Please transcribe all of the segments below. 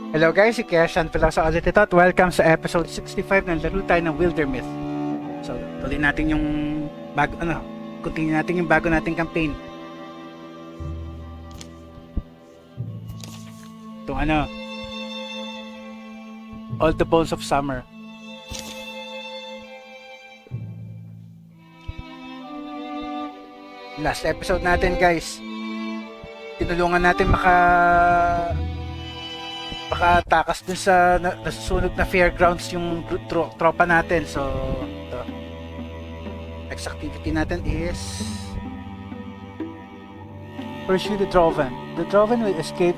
Hello guys, si Keshan pala sa ulit ito at welcome sa episode 65 ng laro tayo ng Wildermyth. So, tuloy natin yung continue natin yung bago nating campaign. Itong All the Bones of Summer. Last episode natin guys, tinulungan natin makatakas dun sa nasusunog na fairgrounds yung tropa natin. So ito, next activity natin is pursue the Droven. The Droven will escape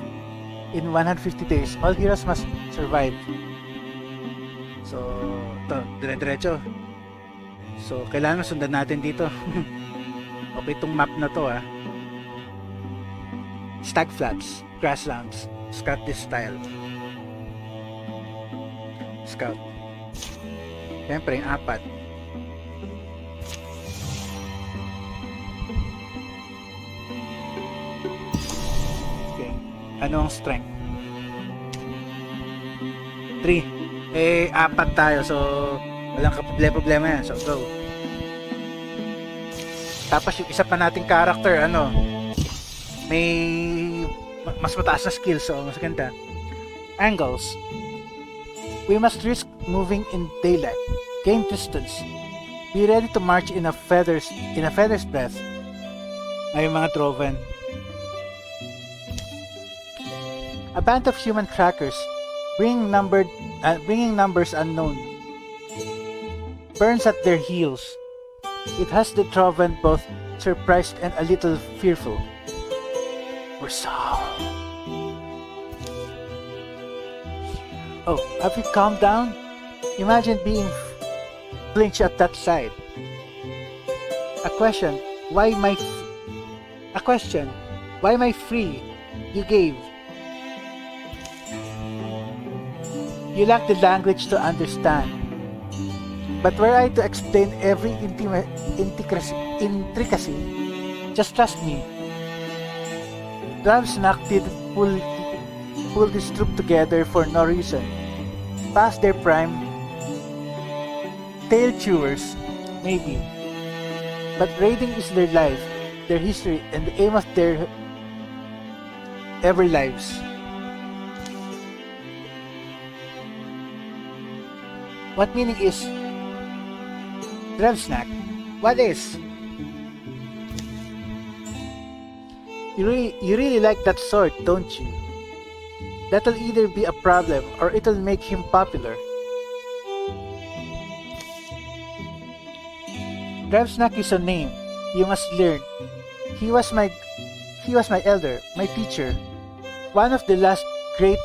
in 150 days. All heroes must survive. So ito, dire-diretso. So kailangan sundan natin dito. Okay, itong map na to Stag flats, grasslands, scout this style. Scout. Siyempre, yung 4. Okay. Ano ang strength? 3. 4 tayo. So, walang problema yan. So, go. Tapos yung isa pa nating character, may mas mataas na skills, so mas ganda. Angles. We must risk moving in daylight. Gain distance. Be ready to march in a feather's breadth. Ay, mga Droven. A band of human trackers, bringing numbers unknown, burns at their heels. It has the Droven both surprised and a little fearful. Resolve. Oh, have you calmed down? Imagine being flinched at that side. A question, why my free? You gave. You lack the language to understand. But were I to explain every intricacy, just trust me. Snack didn't pull this troop together for no reason. Past their prime, tail chewers, maybe. But raiding is their life, their history, and the aim of their ever lives. What meaning is Snack? What is? You really like that sword, don't you? That'll either be a problem or it'll make him popular. Snack is a name you must learn. He was my elder, my teacher, one of the last great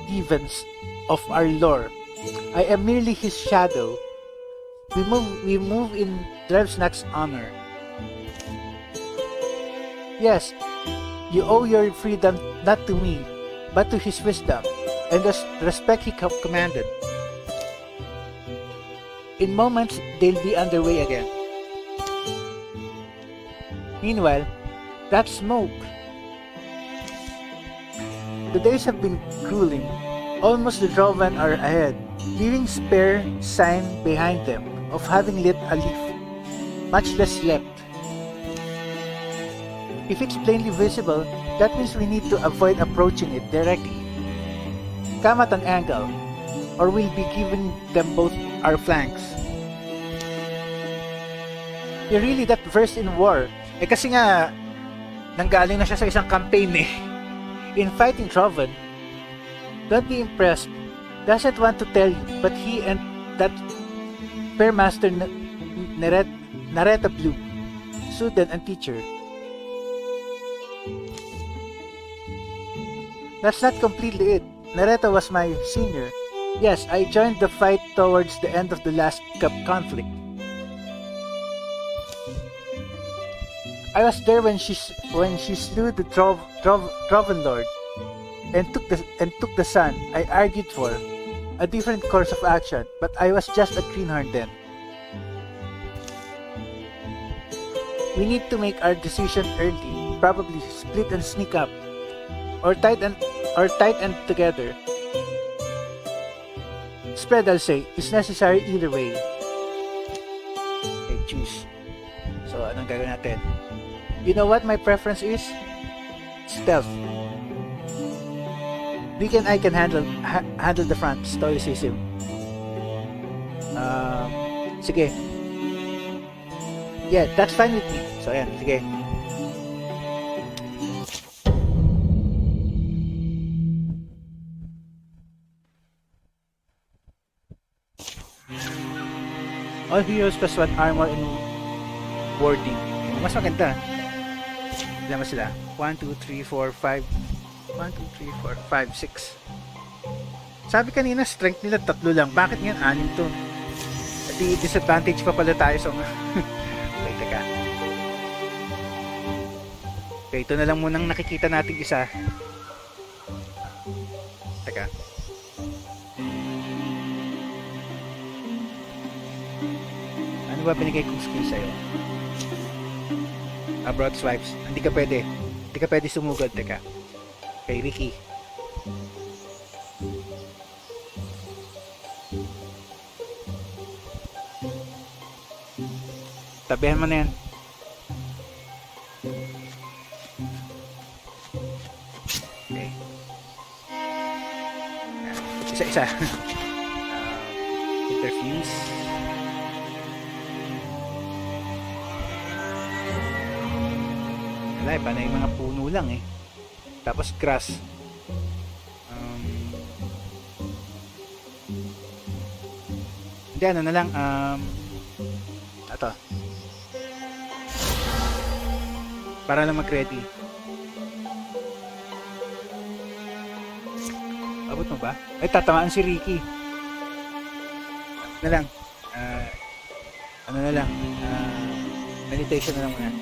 divans of our lore. I am merely his shadow. We move in Snack's honor. Yes, you owe your freedom not to me, but to his wisdom and the respect he commanded. In moments, they'll be underway again. Meanwhile, that smoke. The days have been cooling. Almost the Droven are ahead, leaving spare sign behind them of having lit a leaf, much less slept. If it's plainly visible, that means we need to avoid approaching it directly. Come at an angle, or we'll be giving them both our flanks. You're really that versed in war. Kasi nga, nanggaling na siya sa isang campaign in fighting Droven. Don't be impressed. Doesn't want to tell you, but he and that fair master Nareta Blue, student and teacher. That's not completely it. Nareta was my senior. Yes, I joined the fight towards the end of the last conflict. I was there when she slew the Droven Lord and took the sun I argued for. A different course of action, but I was just a greenhorn then. We need to make our decision early, probably split and sneak up, or tight and together. spread, I'll say, is necessary either way. Okay, choose. So, anong gagawin natin? You know what my preference is? Stealth. Ricky and I can handle the front. Stoicism. Sige. Yeah, that's fine with me. So, ayan. Sige. All heroes plus 1 armor and warding. Mas maganda. Ilan ba sila? 1, 2, 3, 4, 5. 1, 2, 3, 4, 5, 6. Sabi kanina, strength nila 3 lang. Bakit ngayon 6 to? At disadvantage pa pala tayo sa okay, teka. Okay, ito na lang munang nakikita natin isa. Teka. Ano ba binigay kong skill sa'yo? Broad swipes. Hindi ka pwede sumugod. Teka. Okay, Ricky. Tabihan mo na yan. Okay. Isa-isa. Interfuse. Wala eh, panay mga puno lang eh. Tapos grass. Hindi, ano na lang. Ito. Para lang mag-ready. Abot mo ba? Ay, tatamaan si Ricky. Ano na lang. Ano na lang. Meditation na lang muna.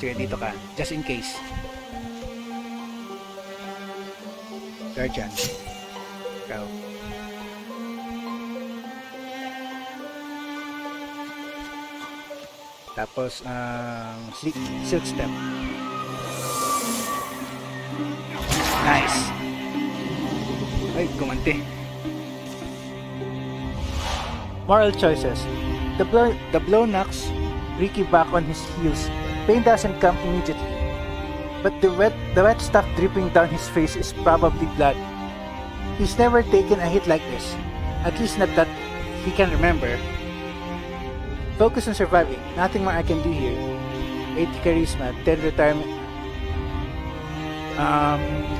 Sige, dito ka. Just in case. Guardian. Ikaw. Tapos, silk step. Nice. Ay, gumanti. Moral choices. The blow knocks Ricky back on his heels. Pain doesn't come immediately, but the wet stuff dripping down his face is probably blood. He's never taken a hit like this, at least not that he can remember. Focus on surviving, nothing more I can do here. 80 charisma, 10 retirement.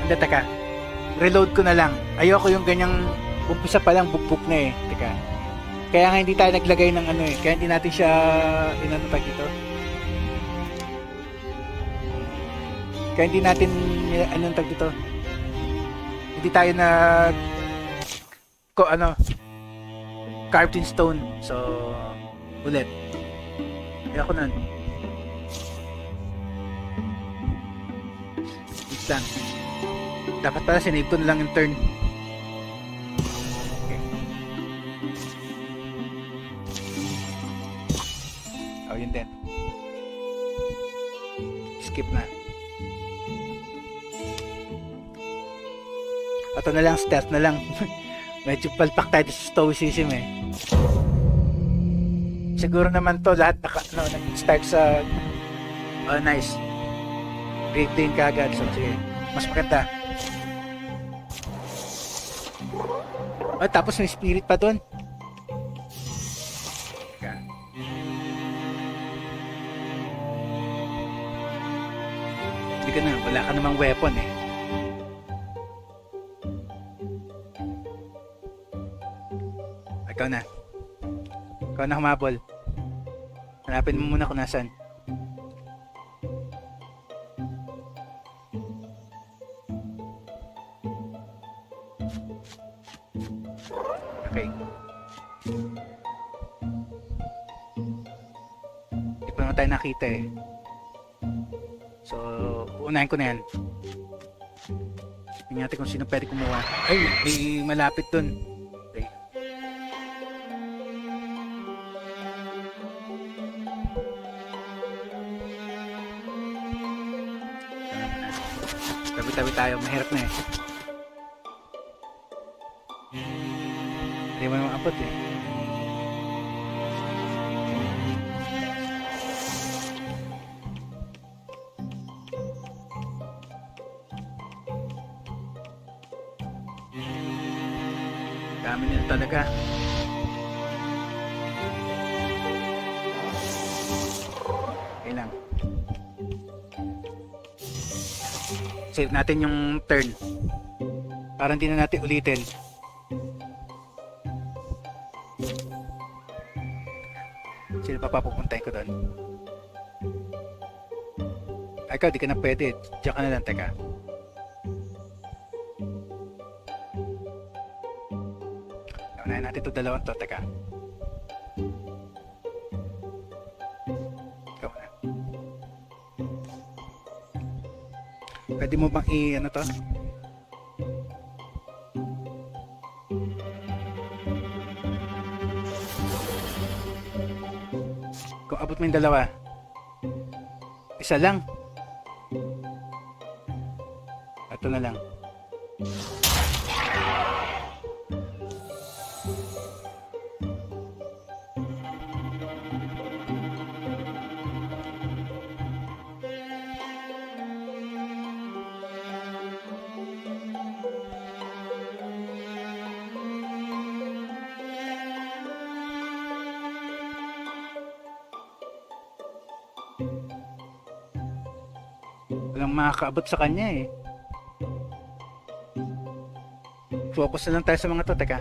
Hindi, teka. Reload ko na lang. Ayoko yung ganyang umpisa pa lang bugbog na eh. Teka. Kaya nga hindi tayo naglagay ng ano eh. Kaya hindi natin siya inanotag dito. Kaya hindi natin anong tag dito. Hindi tayo nag carved in stone. So ulit. Kaya ako nun. Wait lang. Dapat pala sinave ko na lang yung turn. Okay. Oh, yun din. Skip na. Ito na lang, stealth na lang. Medyo palpak tayo sa stoicism eh. Siguro naman to lahat nag-start sa nice. Great Dane kagad. So sige, mas maganda. Tapos may spirit pa doon. Hindi ka na, wala ka namang weapon eh. Ikaw na. Ikaw na humabol. Hanapin mo muna kung nasan. Okay. Hindi pa naman tayo nakita eh. So, uunahin ko na yan. Tingnan natin kung sino pwede kumuha. Ay, may malapit dun. Okay. tabi tayo. Mahirap na eh. Hindi mo naman abot eh. Dami nila talaga. Okay lang. Save natin yung turn. Para hindi na natin ulitin. Sino pa papupuntahin ko doon? Ay, ikaw, di ka na pwede. Diyan ka na lang, teka. Unahin natin ito dalawang to, teka. Ikaw na. Pwede mo bang ano to? Kung abot mo yung dalawa, isa lang. Ito na lang. Walang makakaabot sa kanya eh. Focus na lang tayo sa mga to, teka.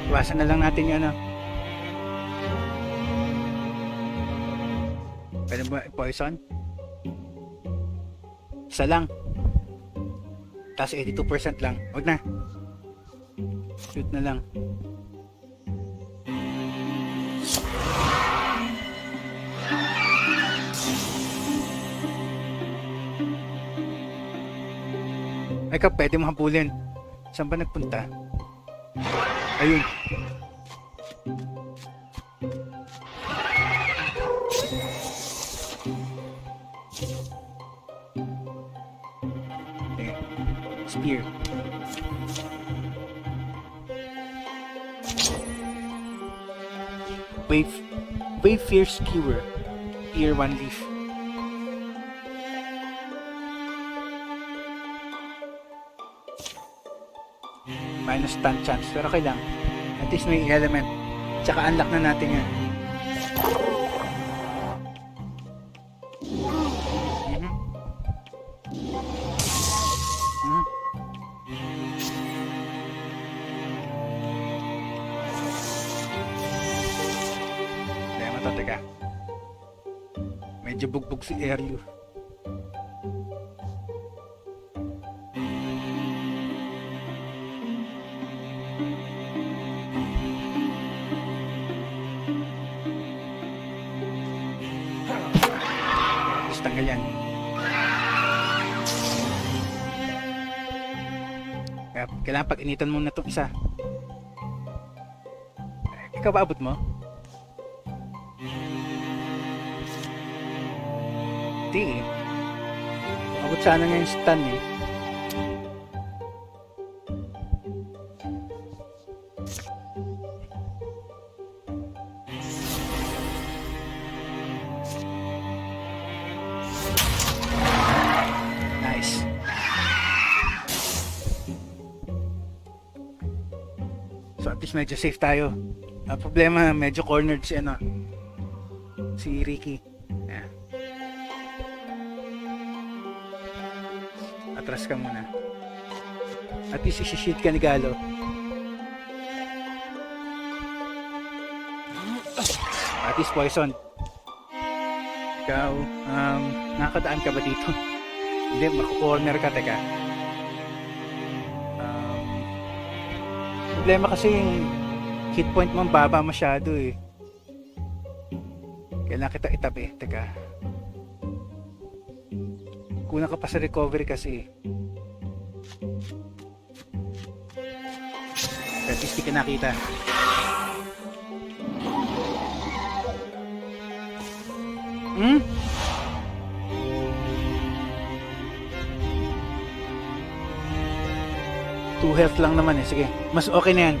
Iwasan na lang natin yung ano. Pwede ba poison? Isa lang. Tapos 82% lang. Huwag na. Shoot na lang. Ay ka, pwede mo habulin. Saan ba nagpunta? Ayun. Spear. Wave Fierce Skewer. Tier 1 leaf. Minus stun chance. Pero okay lang. At least may element. Tsaka unlock na natin yan. Teka. Medyo bugbog si Eryu. Tapos tanggal yan. Kaya kailangan pag-initan muna itong isa. Ikaw ba abot mo? Hindi eh. Abot sana nga yung stun eh. Nice. So at least medyo safe tayo. Ang problema, medyo cornered si ano, si Ricky. Yeah. Atras ka muna. At least isi-shield ka ni Galo. At least poison. Ikaw, nakakadaan ka ba dito? Hindi, mako-corner ka, teka. Problema kasi yung hit point mo baba masyado eh. Kailangan kita itabi. Teka. Kulang ka pa sa recovery kasi. At least di ka nakita. Hmm? 2 health lang naman eh. Sige. Mas okay na yan.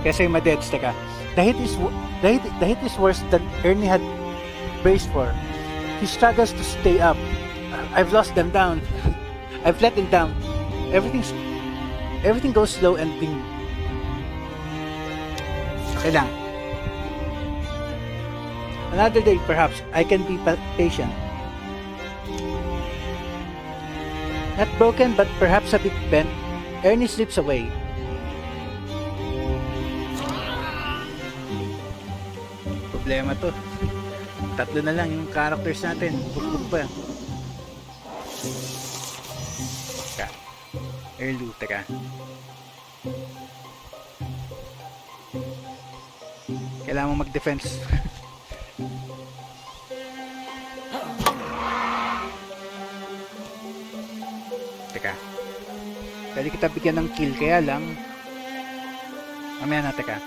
Kasi ma-deads. Teka. The hit is worse than Ernie had braced for. He struggles to stay up. I've lost them down. I've let them down. Everything goes slow and ding. Okay lang. Another day, perhaps, I can be patient. Not broken, but perhaps a bit bent. Ernie slips away. Problema to. 3 na lang yung characters natin. Bugbog pa. Teka. Erlu, teka. Kailangan mo mag-defense. Teka. Pwede kita bigyan ng kill, kaya lang mamaya na, teka.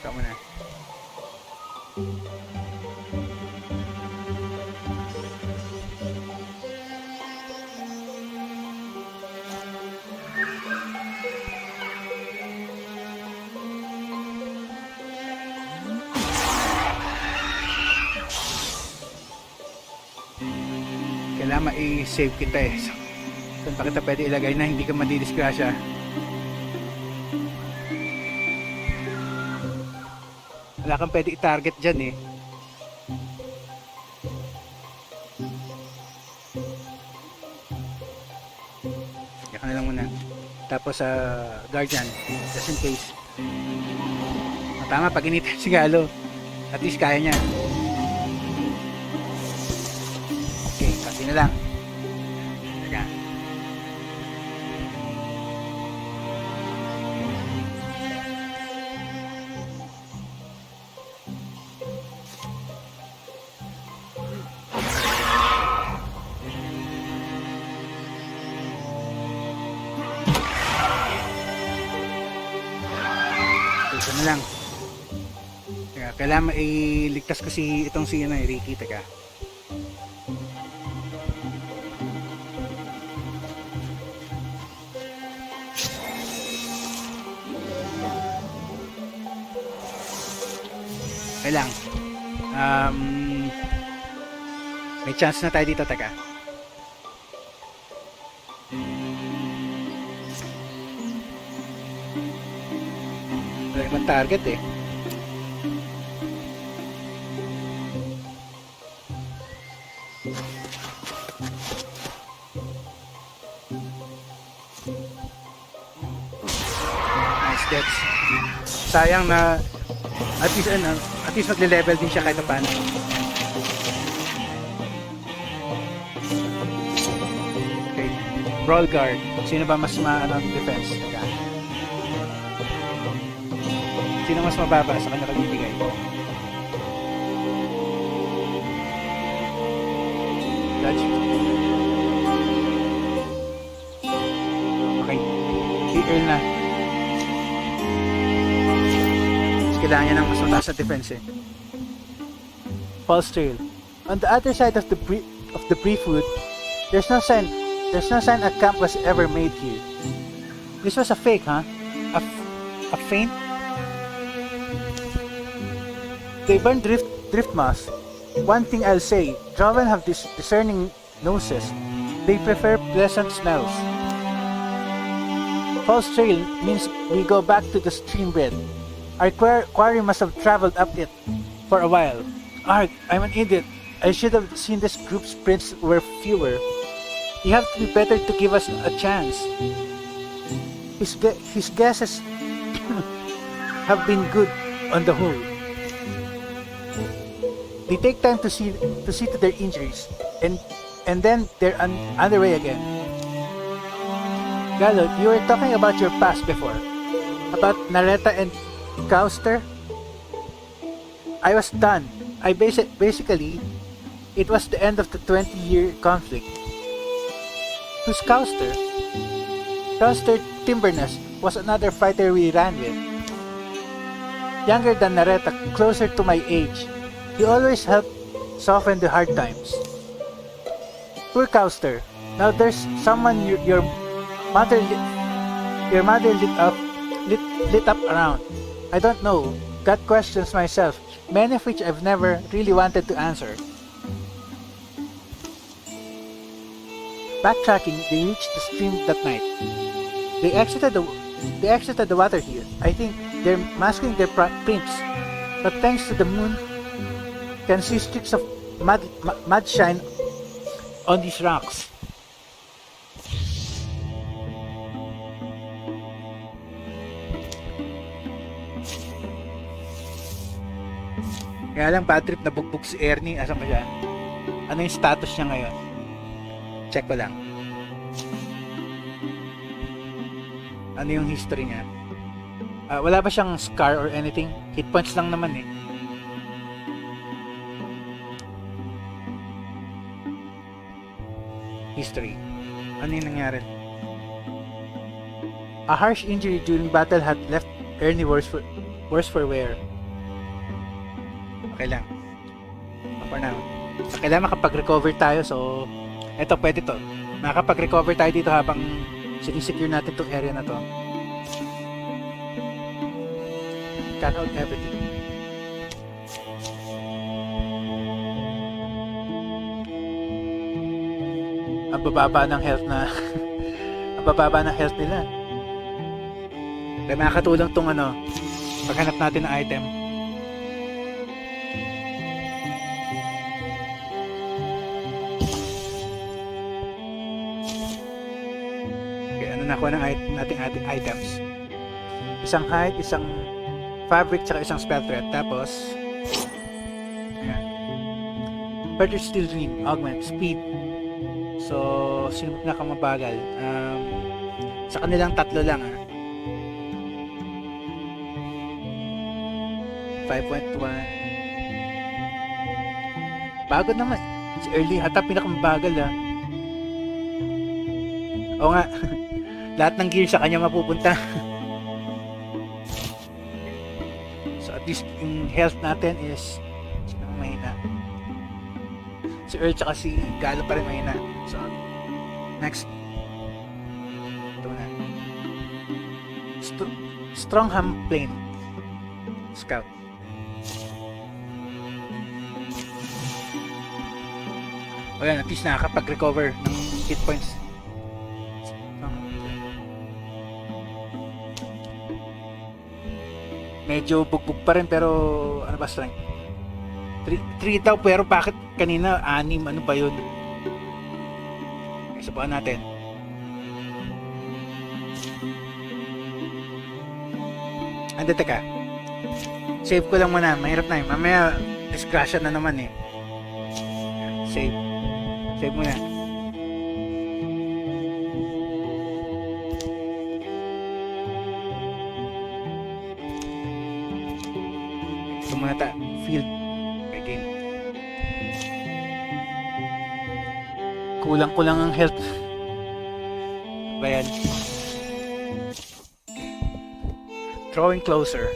Ikaw muna. Kailangan ma-save kita eh. Saan pa kita pwede ilagay na hindi ka madidisgrasya? Wala kang pwede i-target dyan eh. Yaka na lang muna. Tapos sa guardian, just in case. Tama, pag initin si Galo, at least kaya niya. Okay, kasi na lang. Teka. Ito na lang. Teka, kailangan mailigtas ko itong si Ricky. Teka. Kailang. May chance na tayo dito. Teka. Wala naman target eh. Nice deaths. Sayang na at least magle-level din siya kahit paano. Okay. Brawl guard. Sino ba mas defense? Teka. Sino mas mababa sa kanya bibigay? Judge. Okay. Earl na. Kailangan niya ng mas mataas na defense eh. False trail. On the other side of the briefwood, there's no sign a camp was ever made here. This was a fake, huh? A feint? They burn drift moss. One thing I'll say, Drowen have discerning noses. They prefer pleasant smells. False trail means we go back to the stream bed. Our quarry must have traveled up it for a while. Arg, I'm an idiot. I should have seen this group's prints were fewer. You have to be better to give us a chance. His guesses have been good on the whole. They take time to see to their injuries, and then they're underway again. Gallo, you were talking about your past before, about Nareta and Causter. I was done. Basically, it was the end of the 20-year conflict. Who's Couster? Couster Timberness was another fighter we ran with. Younger than Nareta, closer to my age. He always helped soften the hard times. Poor Couster. Now there's someone your mother lit up around. I don't know. Got questions myself, many of which I've never really wanted to answer. Backtracking, they reached the stream that night. They exited the water here. I think they're masking their prints, but thanks to the moon, can see streaks of mud shine on these rocks. Kaya lang bad trip na bugbog si Ernie. Asan ba siya? Ano yung status niya ngayon? Check ko lang. Ano yung history niya? Wala ba siyang scar or anything? Hit points lang naman eh. History. Ano yung nangyari? A harsh injury during battle had left Ernie worse for wear. Okay lang. For now. Kailangan makapag-recover tayo, so eto, pwede to. Makapag-recover tayo dito habang sinisecure natin tong area na to. Cut out everything. Ang bababa ng health na ang bababa ng health nila. Kaya makakatulong tong paghanap natin ng item. Nakuha ng ating items. Isang hide, isang fabric, tsaka isang spell thread. Tapos ayan. Further steel ring, augment, speed. So, sino nakamabagal? Sa kanilang tatlo lang 5.1. Bago naman. Si Early ata pinakamabagal Oo nga. Lahat ng gear sa kanya mapupunta. So at least yung health natin is mahina. Si Earl tsaka si Galo pa rin mahina. So next. Ito na. Strongham Plain Scout. O yan, at least nakakapag-recover ng hit points. Medyo bugbog pa rin pero ano ba strength? 3 daw pero bakit kanina 6? Ano ba yun? Okay, subukan natin. Ando, teka. Save ko lang muna. Mahirap na mamaya disgrasya na naman Save. Save muna. Field game. Kulang ang health. Bayan. Drawing closer.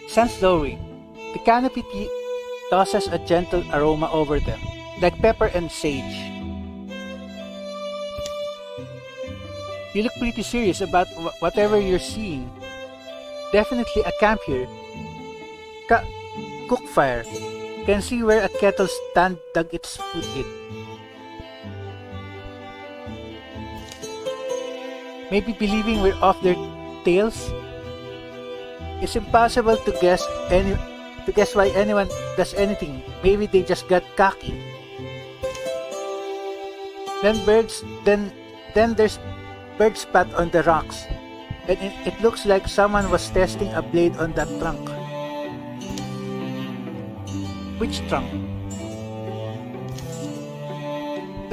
Sun's lowering. The canopy tosses a gentle aroma over them, like pepper and sage. You look pretty serious about whatever you're seeing. Definitely a camp here. Cook fire. Can see where a kettle stand dug its food in. Maybe believing we're off their tails? It's impossible to guess why anyone does anything. Maybe they just got cocky. Then there's bird spot on the rocks. And it looks like someone was testing a blade on that trunk. Which trunk?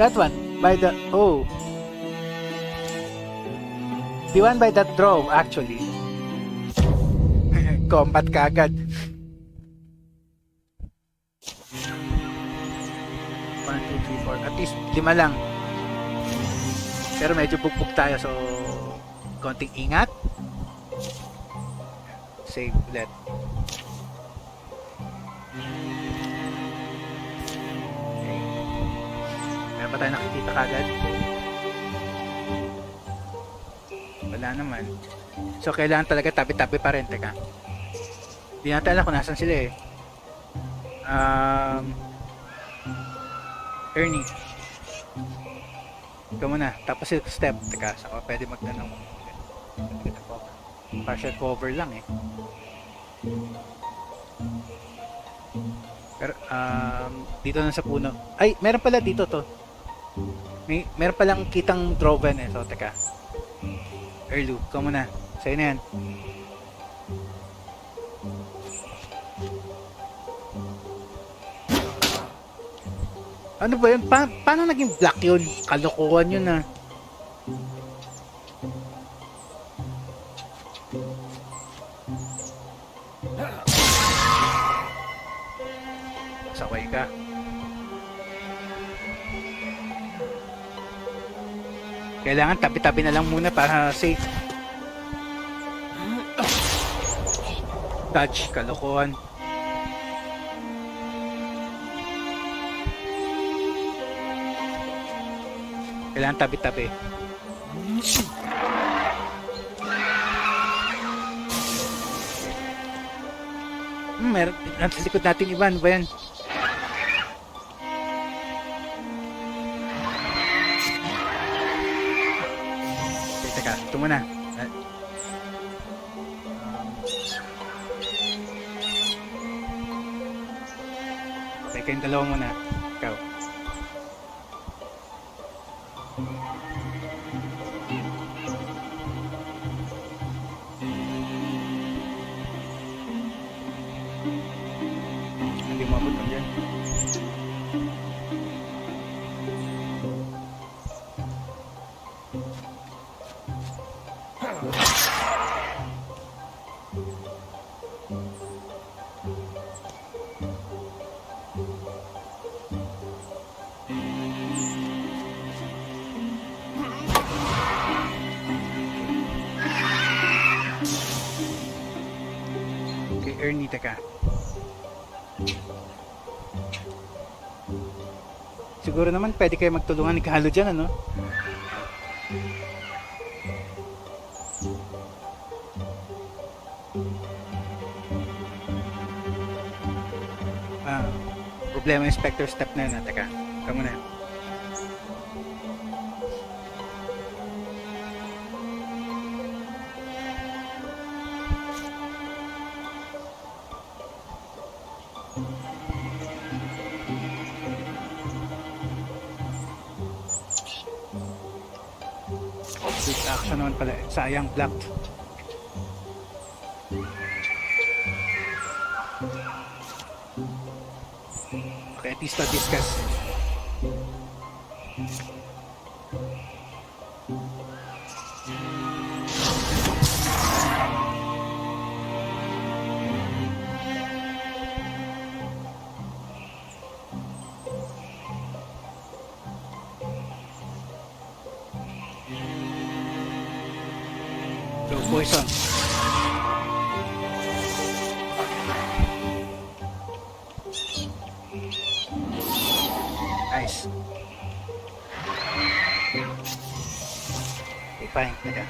That one, by the... Oh. The one by that drove, actually. Combat kagad. 1, 2, 3, 4. At least 5 lang. Pero medyo bugbog tayo, so konting ingat. Save ulit. Okay. Meron pa tayo nakikita kagad? Wala naman. So kailangan talaga tabi-tabi pa rin. Teka. Hindi natin alam kung nasan sila eh. Ernie. Ikaw muna. Tapos step. Teka, saka pwede magtanong. Partial cover lang eh. Pero, dito na sa puno. Ay, meron pala dito to. Meron palang kitang droven eh. So, teka. Erlu, ikaw muna. Sa'yo na yan. Ano ba yun? Paano naging black yun? Kalokohan yun ah. Sakay ka. Kailangan tabi-tabi na lang muna para safe. Dodge, kalokohan. Kailangan tabi-tabi. Meron. Nasa likod natin iba. Ano ba yan? Okay, teka. Ito muna. Okay, kayong dalawa muna. Ikaw. Hindi mo abot lang dyan. Okay, Ernie, teka. Siguro naman pwede kayo magtulungan ni Halo dyan, ano? Problema yung Spectre step na yun, teka. Ikaw muna. Quick action naman pala. Sayang, blocked. Okay, at least na-discuss. Go, poison. Nice. Okay, fine. Teka.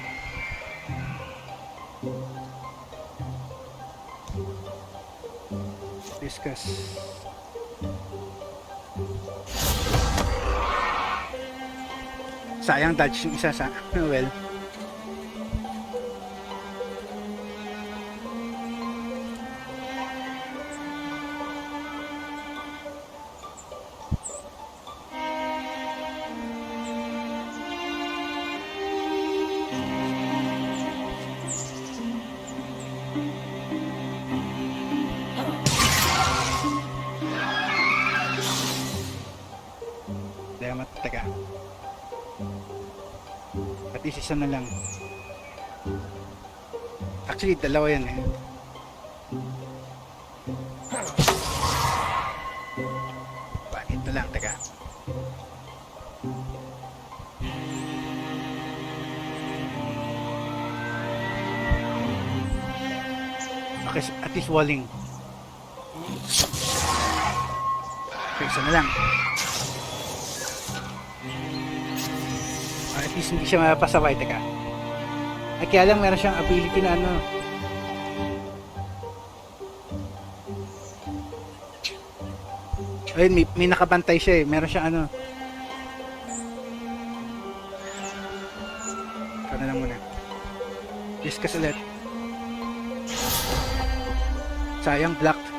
Discuss. Sayang dodge yung isa sa... Well. Teka. At least isa na lang. Actually, dalawa yan eh. Bakit na lang, teka. at least walling. Okay, isa na lang. At least hindi siya mapasaway. Teka. Ay, kaya lang meron siyang ability na ano. Ayun, may nakabantay siya eh. Meron siyang ano. Ito na lang muna. Discuss ulit. Sayang, blocked.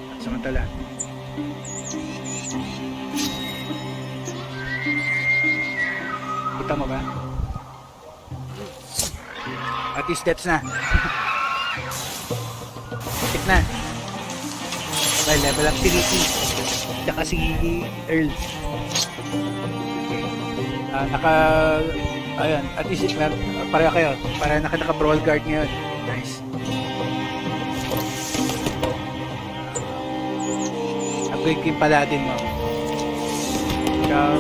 At samantala. Kita mo ba? At least that's na. Check na. Okay, level up si Ricky. Tsaka si Earl. Ayan, at least pareho kayo. Para naka-brawl guard ngayon. Nice. Upgrade ko yung paladin mo. Ciao.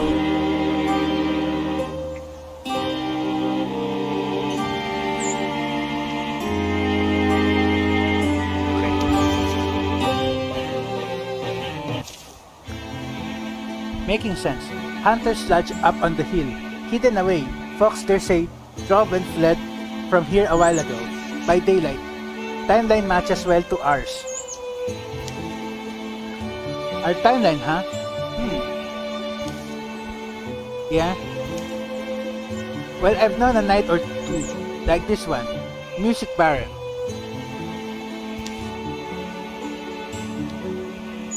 Making sense. Hunters lodge up on the hill, hidden away. Fox dare say drove and fled from here a while ago. By daylight, timeline matches well to ours. Our timeline, huh? Yeah. Well, I've known a night or two like this one. Music Baron.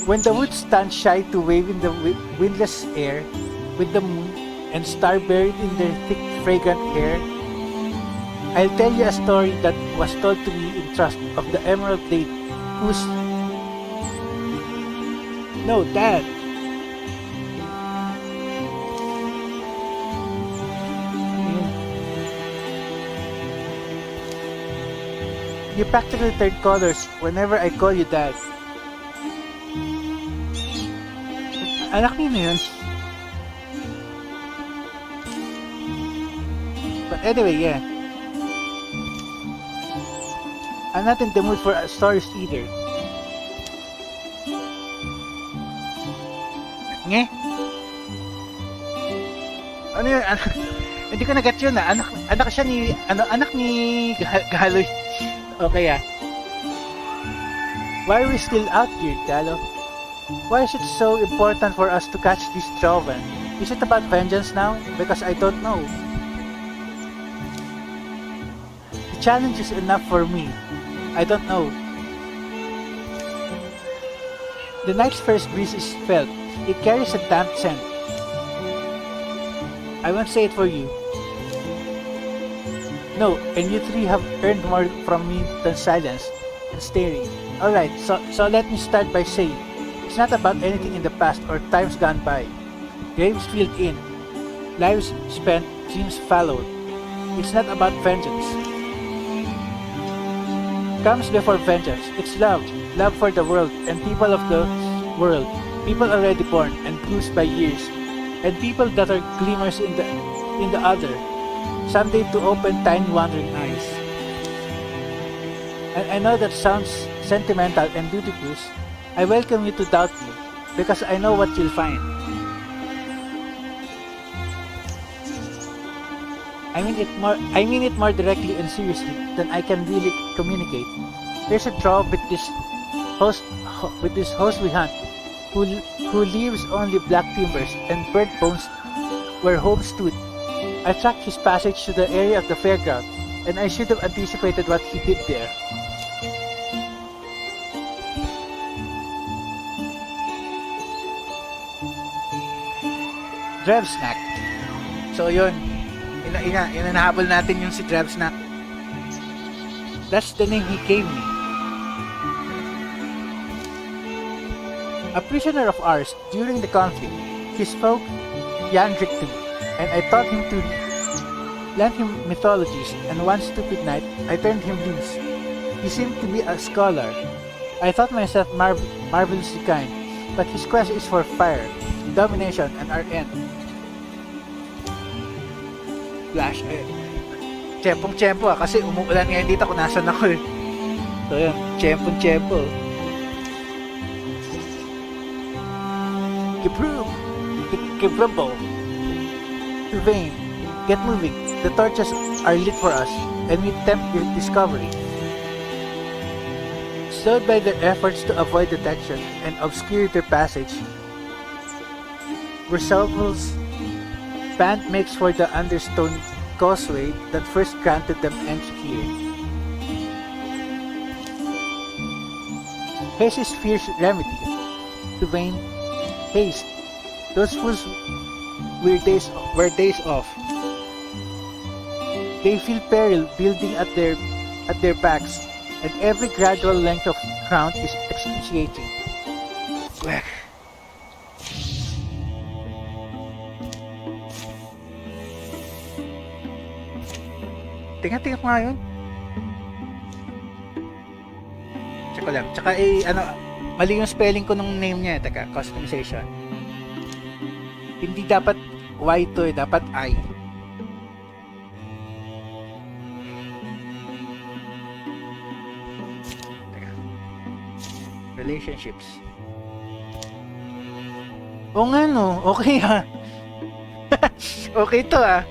When the woods stand shy to wave in the windless air, with the moon and star buried in their thick, fragrant hair, I'll tell you a story that was told to me in trust of the Emerald Lady, whose... No, Dad! You practically turn colors whenever I call you Dad. Anak niyo na yun. But anyway, yeah. I'm not in the mood for stories either. Nge? Ano yun? Hindi ko na-get yun ah. Anak siya ni... anak ni Galoy. Okay ah. Why are we still out here, Galo? Why is it so important for us to catch this Jovan? Is it about vengeance now? Because I don't know. The challenge is enough for me. I don't know. The night's first breeze is felt. It carries a damp scent. I won't say it for you. No, and you three have earned more from me than silence and staring. Alright, so let me start by saying, it's not about anything in the past or times gone by. Graves filled in, lives spent, dreams followed. It's not about vengeance. Comes before vengeance. It's love. Love for the world and people of the world. People already born and bruised by years. And people that are glimmers in the other. Someday to open tiny wandering eyes. And I know that sounds sentimental and beautiful. I welcome you to doubt me, because I know what you'll find. I mean it more directly and seriously than I can really communicate. There's a draw with this host we hunt, who leaves only black timbers and burnt bones where home stood. I tracked his passage to the area of the fairground, and I should have anticipated what he did there. Drevsnack. So yun, inahabol natin yung si Drevsnack. That's the name he gave me. A prisoner of ours during the conflict. He spoke Yandrik to me, and I taught him to learn him mythologies, and one stupid night, I turned him loose. He seemed to be a scholar. I thought myself marvelously kind, but his quest is for fire. domination and our end. Flash, Tiyempong-tiyempo kasi umuulan ngayon dito kung nasan ako eh. So yun, tiyempong-tiyempo. Kibrumble. Vain. Get moving. The torches are lit for us, and we tempt your discovery. Slowed by their efforts to avoid detection and obscure their passage, Versalvo's band makes for the understone causeway that first granted them entry here. Haste's fierce remedy. To Vain, haste. Those fools were days off. They feel peril building at their backs, and every gradual length of ground is excruciating. Tingnan ko nga yun. Check ko lang. Tsaka mali yung spelling ko nung name niya. Teka, customization. Hindi dapat Y to eh, dapat I. Teka. Relationships. O nga no, okay ha. Okay to ah.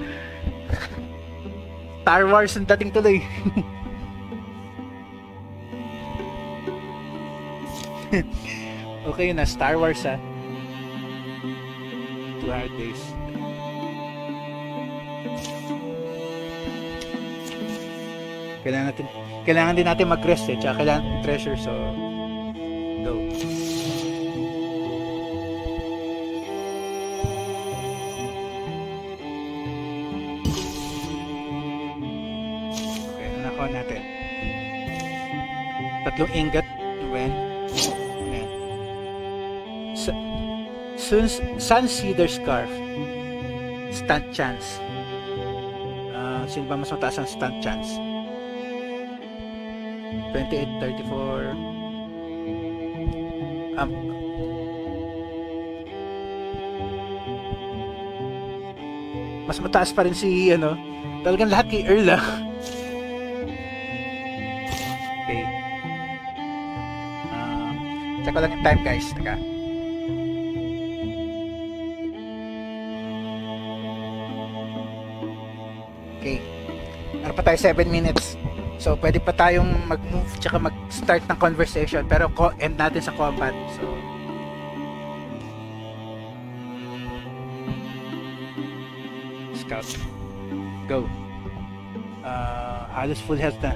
Star Wars ang dating tuloy. Okay na, Star Wars ha. 2 hard days. Kailangan din natin mag-rest eh, tsaka kailangan treasure, so go. Natin. 3 ingot. When? Sun-Cedar Scarf. Stunt chance. Sino ba mas mataas ang stunt chance? 28, 34. Mas mataas pa rin si talagang lahat kay Earl ah. Okay. Check ko lang yung time guys. Taka. Okay. Ano pa tayo? 7 minutes. So, pwede pa tayong mag-move tsaka mag-start ng conversation. Pero end natin sa combat. So, scout. Go. Halos full health na.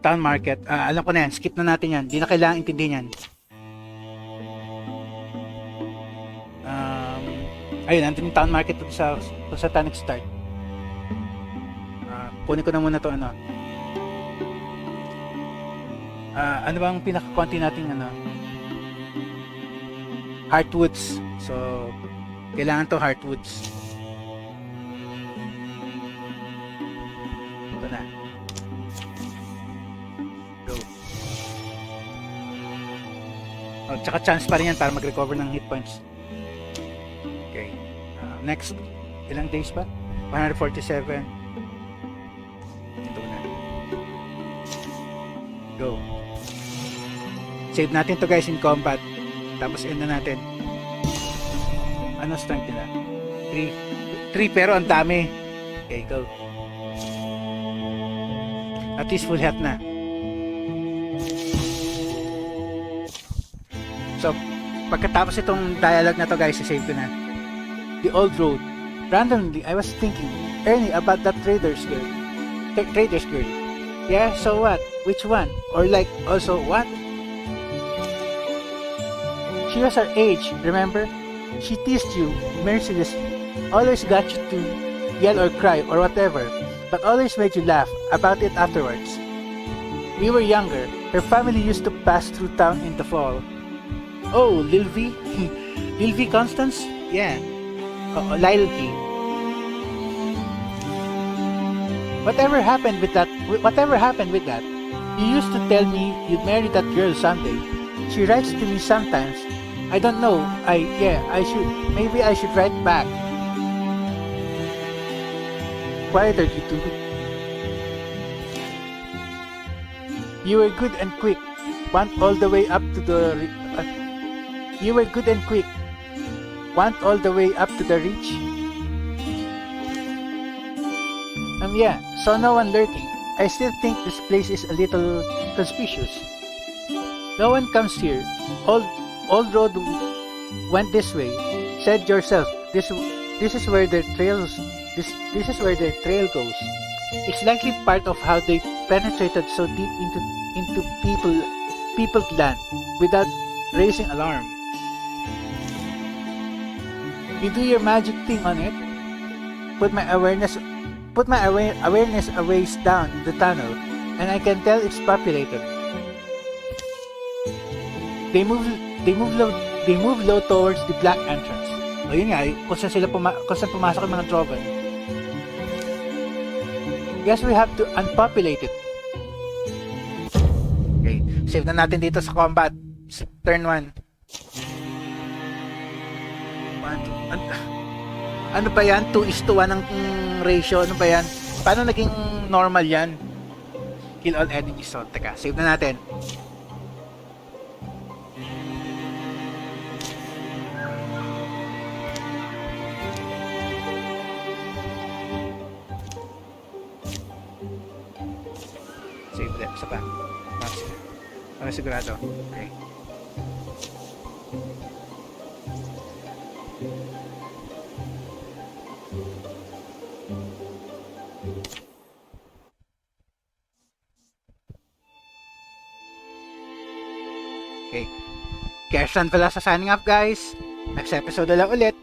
Town market. Alam ko na yan. Skip na natin yan. Di na kailangan intindihin yan. Ayun, nandun yung town market sa Tonic Start. Kunin ko na muna to ano bang pinaka-konti nating Heartwoods. So, kailangan to Heartwoods. Ito na. Go. Tsaka chance pa rin yan para mag-recover ng hit points. Okay. Next, ilang days pa? 147. Ito na. Go. Save natin to guys in combat. Tapos end na natin. Ano strength nila? 3 pero ang dami. Okay, go. At least full health na. So, pagkatapos itong dialogue na to guys, save ko na. The old road. Randomly, I was thinking, Ernie, about that trader's girl. Trader's girl. Yeah, so what? Which one? Or like, also, what? She was our age, remember? She teased you mercilessly. Always got you to yell or cry or whatever, but always made you laugh about it afterwards. We were younger. Her family used to pass through town in the fall. Oh, Lil V? Lil V Constance? Yeah. Lil V. Whatever happened with that? You used to tell me you'd marry that girl someday. She writes to me sometimes. I don't know. Maybe I should write back. Quieter, you two. You were good and quick. Want all the way up to the You were good and quick. Want all the way up to the reach? Yeah, saw no one lurking. I still think this place is a little conspicuous. No one comes here. Old road went this way. Said yourself. This is where their trail goes. It's likely part of how they penetrated so deep into people's land without raising alarm. You do your magic thing on it. Put my awareness a ways down the tunnel, and I can tell it's populated. They move low towards the black entrance. O yun nga, kung saan pumasok yung mga troven. Guess we have to unpopulate it. Okay, save na natin dito sa combat. Turn 1. Ano ba yan? 2:1 ang ratio. Ano ba yan? Paano naging normal yan? Kill all enemies. So, teka, save na natin. Save that. Isa pa. Para sigurado. Okay. Okay. Cash run pala sa signing up, guys. Next episode na lang ulit.